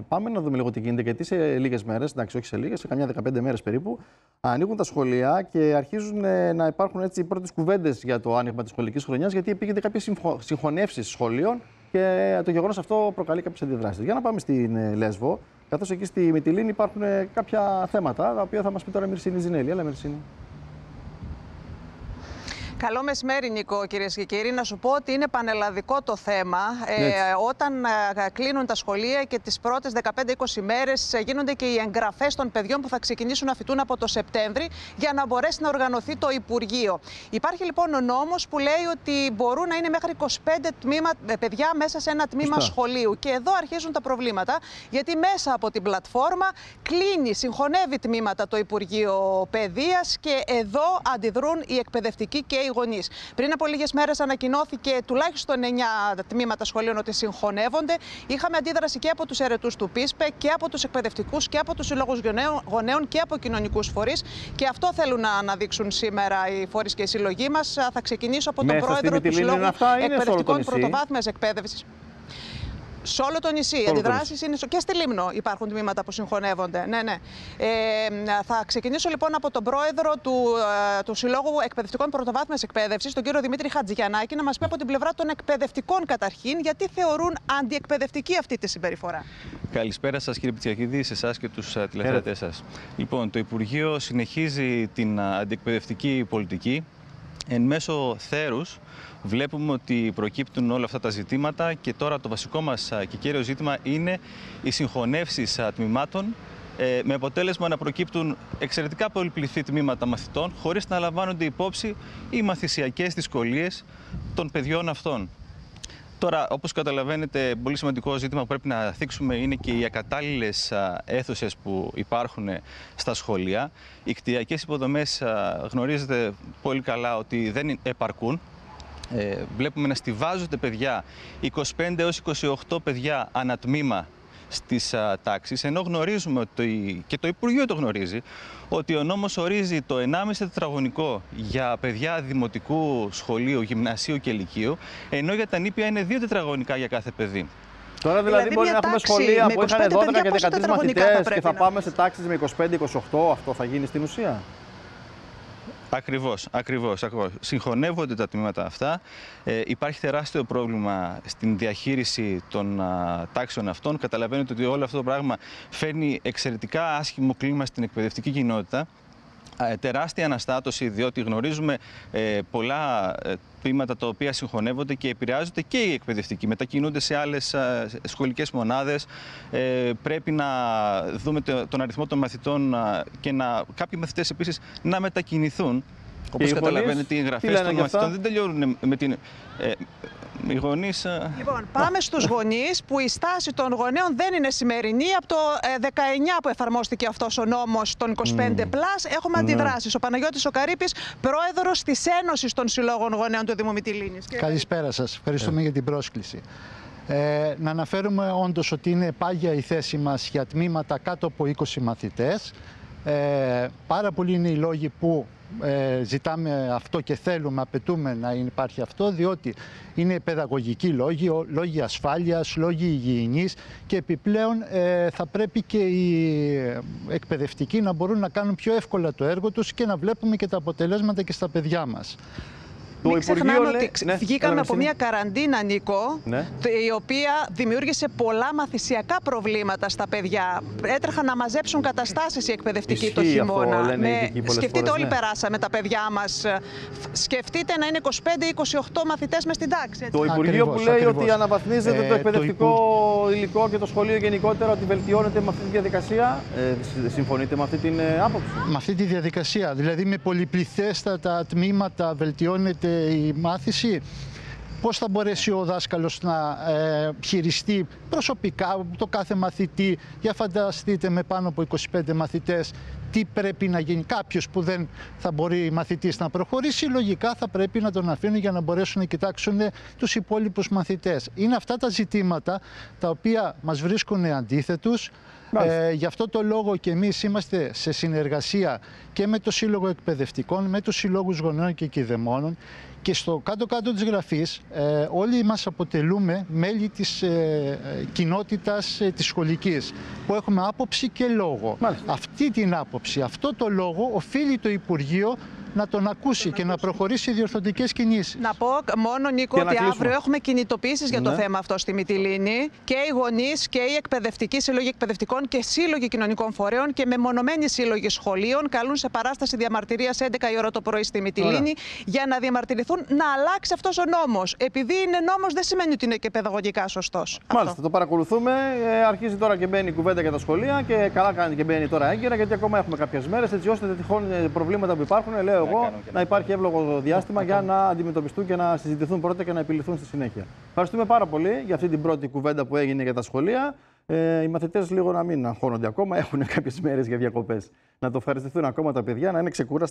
Πάμε να δούμε λίγο τι γίνεται, γιατί σε λίγες μέρες, εντάξει, όχι σε λίγες, σε καμιά 15 μέρες περίπου, ανοίγουν τα σχολεία και αρχίζουν να υπάρχουν έτσι οι πρώτες κουβέντες για το άνοιγμα της σχολικής χρονιάς, γιατί επήγαινται κάποιες συγχωνεύσεις σχολείων και το γεγονός αυτό προκαλεί κάποιες αντιδράσεις. Για να πάμε στην Λέσβο, καθώς εκεί στη Μυτιλήνη υπάρχουν κάποια θέματα, τα οποία θα μας πει τώρα η Μυρσίνη Ζινέλη. Έλα, Μυρσίνη. Καλό μεσημέρι, Νίκο, κυρίες και κύριοι. Να σου πω ότι είναι πανελλαδικό το θέμα. Όταν κλείνουν τα σχολεία και τις πρώτες 15-20 μέρες γίνονται και οι εγγραφές των παιδιών που θα ξεκινήσουν να φοιτούν από το Σεπτέμβρη για να μπορέσει να οργανωθεί το Υπουργείο. Υπάρχει λοιπόν ο νόμος που λέει ότι μπορούν να είναι μέχρι 25 παιδιά μέσα σε ένα τμήμα σχολείου. Και εδώ αρχίζουν τα προβλήματα, γιατί μέσα από την πλατφόρμα κλείνει, συγχωνεύει τμήματα το Υπουργείο Παιδείας και εδώ αντιδρούν οι εκπαιδευτικοί και οι γονείς. Πριν από λίγες μέρες ανακοινώθηκε τουλάχιστον 9 τμήματα σχολείων ότι συγχωνεύονται. Είχαμε αντίδραση και από τους ερετούς του ΠΙΣΠΕ και από τους εκπαιδευτικούς και από τους συλλόγους γονέων και από κοινωνικούς φορείς. Και αυτό θέλουν να αναδείξουν σήμερα οι φορείς και οι σύλλογοι μας. Θα ξεκινήσω από τον πρόεδρο του Συλλόγου Εκπαιδευτικών Πρωτοβάθμιας Εκπαίδευσης. Σε όλο το νησί. Οι αντιδράσεις είναι και στη Λίμνο υπάρχουν τμήματα που συγχωνεύονται. Ναι. Θα ξεκινήσω λοιπόν από τον πρόεδρο του Συλλόγου Εκπαιδευτικών Πρωτοβάθμιας Εκπαίδευσης, τον κύριο Δημήτρη Χατζηγιαννάκη, να μας πει από την πλευρά των εκπαιδευτικών καταρχήν, γιατί θεωρούν αντιεκπαιδευτική αυτή τη συμπεριφορά. Καλησπέρα σας, κύριε Πιτσιακίδη, σε εσάς και τους τηλεθεατές σας. Λοιπόν, το Υπουργείο συνεχίζει την αντιεκπαιδευτική πολιτική. Εν μέσω θέρους βλέπουμε ότι προκύπτουν όλα αυτά τα ζητήματα και τώρα το βασικό μας και κύριο ζήτημα είναι οι συγχωνεύσεις τμήματων με αποτέλεσμα να προκύπτουν εξαιρετικά πολυπληθή τμήματα μαθητών χωρίς να λαμβάνονται υπόψη οι μαθησιακές δυσκολίες των παιδιών αυτών. Τώρα, όπως καταλαβαίνετε, πολύ σημαντικό ζήτημα που πρέπει να θίξουμε είναι και οι ακατάλληλες αίθουσες που υπάρχουν στα σχολεία. Οι κτηριακές υποδομές γνωρίζετε πολύ καλά ότι δεν επαρκούν. Βλέπουμε να στιβάζονται παιδιά, 25 έως 28 παιδιά ανατμήμα στις τάξεις, ενώ γνωρίζουμε ότι, και το Υπουργείο το γνωρίζει, ότι ο νόμος ορίζει το 1,5 τετραγωνικό για παιδιά δημοτικού σχολείου, γυμνασίου και λυκείου, ενώ για τα νήπια είναι 2 τετραγωνικά για κάθε παιδί. Τώρα δηλαδή μπορεί να έχουμε σχολεία που είχαν 12 και 13 μαθητές και θα πάμε σε τάξεις με 25-28, αυτό θα γίνει στην ουσία? Ακριβώς. Συγχωνεύονται τα τμήματα αυτά. Υπάρχει τεράστιο πρόβλημα στην διαχείριση των τάξεων αυτών. Καταλαβαίνετε ότι όλο αυτό το πράγμα φέρνει εξαιρετικά άσχημο κλίμα στην εκπαιδευτική κοινότητα. Τεράστια αναστάτωση, διότι γνωρίζουμε πολλά τμήματα τα οποία συγχωνεύονται και επηρεάζονται και οι εκπαιδευτικοί. Μετακινούνται σε άλλες σχολικές μονάδες. Πρέπει να δούμε τον αριθμό των μαθητών και κάποιοι μαθητές επίσης να μετακινηθούν. Όπως καταλαβαίνετε, οι εγγραφές των μαθητών δεν τελειώνουν με την... Οι γονείς... Λοιπόν, πάμε στους γονείς, που η στάση των γονέων δεν είναι σημερινή. Από το 19 που εφαρμόστηκε αυτός ο νόμος των 25+, έχουμε αντιδράσεις. Ο Παναγιώτης ο Καρύπης, πρόεδρος της Ένωσης των Συλλόγων Γονέων του Δήμου Μυτιλήνης. Καλησπέρα σας. Ευχαριστούμε για την πρόσκληση. Να αναφέρουμε όντως ότι είναι πάγια η θέση μας για τμήματα κάτω από 20 μαθητές. Πάρα πολλοί είναι οι λόγοι που ζητάμε αυτό και θέλουμε, απαιτούμε να υπάρχει αυτό, διότι είναι παιδαγωγικοί λόγοι, λόγοι ασφάλειας, λόγοι υγιεινής και επιπλέον θα πρέπει και οι εκπαιδευτικοί να μπορούν να κάνουν πιο εύκολα το έργο τους και να βλέπουμε και τα αποτελέσματα και στα παιδιά μας. Μην ξεχνάμε ότι βγήκαμε από μια καραντίνα, Νίκο, η οποία δημιούργησε πολλά μαθησιακά προβλήματα στα παιδιά. Έτρεχαν να μαζέψουν καταστάσεις οι εκπαιδευτικοί το χειμώνα. Σκεφτείτε, όλοι περάσαμε τα παιδιά μας. Σκεφτείτε να είναι 25-28 μαθητές μες στην τάξη. Το Υπουργείο που λέει ότι αναβαθμίζεται το εκπαιδευτικό υλικό και το σχολείο γενικότερα, ότι βελτιώνεται με αυτή τη διαδικασία. Συμφωνείτε με αυτή την άποψη? Με αυτή τη διαδικασία, δηλαδή με πολυπληθέστατα τμήματα βελτιώνεται η μάθηση. Πώς θα μπορέσει ο δάσκαλος να χειριστεί προσωπικά το κάθε μαθητή? Για φανταστείτε, με πάνω από 25 μαθητές, τι πρέπει να γίνει. Κάποιος που δεν θα μπορεί μαθητής να προχωρήσει, λογικά θα πρέπει να τον αφήνουν για να μπορέσουν να κοιτάξουν τους υπόλοιπους μαθητές. Είναι αυτά τα ζητήματα τα οποία μας βρίσκουν αντίθετους. Γι' αυτό το λόγο και εμείς είμαστε σε συνεργασία και με το Σύλλογο Εκπαιδευτικών, με τους Συλλόγους Γονέων και Κηδεμόνων, και στο κάτω-κάτω της γραφής όλοι μας αποτελούμε μέλη της κοινότητας της σχολικής, που έχουμε άποψη και λόγο. Αυτή την άποψη, αυτό το λόγο οφείλει το Υπουργείο να τον ακούσει και να προχωρήσει διορθωτικές κινήσεις. Να πω μόνο, Νίκο, ότι αύριο έχουμε κινητοποιήσεις για το θέμα αυτό στη Μυτιλήνη. Και οι γονείς και οι εκπαιδευτικοί σύλλογοι εκπαιδευτικών και σύλλογοι κοινωνικών φορέων και μεμονωμένοι σύλλογοι σχολείων καλούν σε παράσταση διαμαρτυρίας 11 η ώρα το πρωί στη Μυτιλήνη για να διαμαρτυρηθούν να αλλάξει αυτός ο νόμος. Επειδή είναι νόμος, δεν σημαίνει ότι είναι και παιδαγωγικά σωστός. Μάλιστα, το παρακολουθούμε. Αρχίζει τώρα και μπαίνει η κουβέντα για τα σχολεία και καλά κάνει και μπαίνει τώρα έγκαιρα, γιατί ακόμα έχουμε κάποιες μέρες, έτσι ώστε τυχόν προβλήματα που υπάρχουν, λέω εγώ, να υπάρχει εύλογο διάστημα για να αντιμετωπιστούν και να συζητηθούν πρώτα και να επιληθούν στη συνέχεια. Ευχαριστούμε πάρα πολύ για αυτή την πρώτη κουβέντα που έγινε για τα σχολεία. Οι μαθητές λίγο να μην αγχώνονται ακόμα, έχουν κάποιες μέρες για διακοπές. Να το ευχαριστηθούν ακόμα τα παιδιά, να είναι ξεκούραστα.